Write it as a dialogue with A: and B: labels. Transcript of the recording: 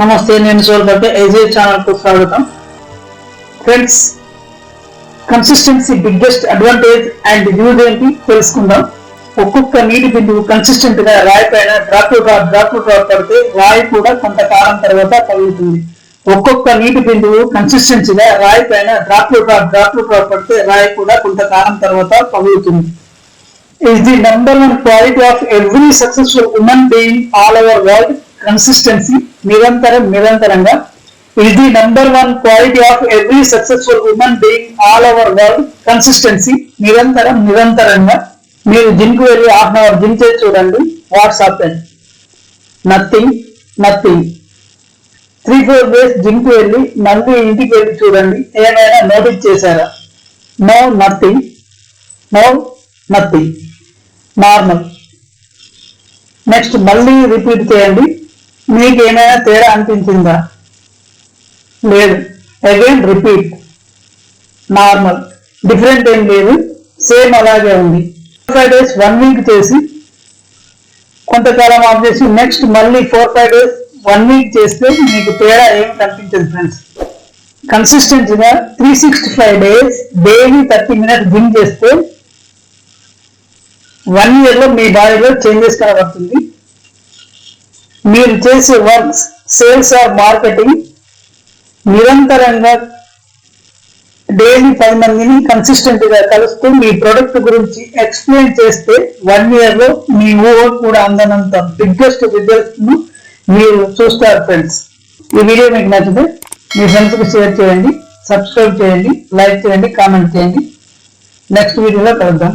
A: నమస్తే, నేను సోల్పట్టే ఏజే ఛానల్ కు స్వాగతం. Friends, consistency biggest advantage and use ఏంటి తెలుసుకుందాం. ఒక్కొక్క నీటి బిందువు కన్సిస్టెంట్ గా రాయి పైన డ్రాప్ టు డ్రాప్ పడితే రాయి కూడా కొంతకాలం తర్వాత పగులుతుంది. ఒక్కొక్క నీటి బిందువు కన్సిస్టెన్సీగా రాయి పైన డ్రాప్ టు డ్రాప్ పడితే రాయి కూడా కొంతకాలం తర్వాత పగులుతుంది. Is the number one quality of every successful human being all over world. Consistency, నిరంతరంగా. Is the number one quality of every successful human being all over world. Consistency, నిరంతరంగా. మీరు gym కు వెళ్ళి హాఫ్ అన్ అవర్ జిమ్ చేసి చూడండి. What's happen? Nothing. 3-4 days gym కు వెళ్ళి మళ్ళీ ఇంటికి వెళ్ళి చూడండి. ఏమైనా నోటీస్ చేశారా? No, nothing. నార్మల్. నెక్స్ట్ మళ్ళీ రిపీట్ చేయండి. మీకు ఏమైనా తేడా అనిపించిందా? లేదు. Again repeat. నార్మల్. డిఫరెంట్ ఏం లేదు, సేమ్ అలాగే ఉంది. 4-5 డేస్ 1 వీక్ చేసి కొంతకాలం ఆఫ్ చేసి నెక్స్ట్ మళ్ళీ 4-5 డేస్ 1 వీక్ చేస్తే మీకు తేడా ఏమి కనిపించదు ఫ్రెండ్స్. కన్సిస్టెంట్గా 365 డేస్ డైలీ 30 మినిట్స్ జిమ్ చేస్తే 1 year లో మీ బాడీలో చేంజెస్ కనబడుతుంది. మీరు చేసే వర్క్స్, సేల్స్ ఆర్ మార్కెటింగ్ నిరంతరంగా డైలీ 10 మందిని కన్సిస్టెంట్ గా కలుస్తూ మీ ప్రొడక్ట్ గురించి ఎక్స్ప్లెయిన్ చేస్తే 1 year లో మీ ఊహ కూడా అందనంత బిగ్గెస్ట్ రిజల్ట్స్ ను మీరు చూస్తారు ఫ్రెండ్స్. ఈ వీడియో మీకు నచ్చితే మీ ఫ్రెండ్స్ కి షేర్ చేయండి, సబ్స్క్రైబ్ చేయండి, లైక్ చేయండి, కామెంట్ చేయండి. నెక్స్ట్ వీడియోలో కలుద్దాం.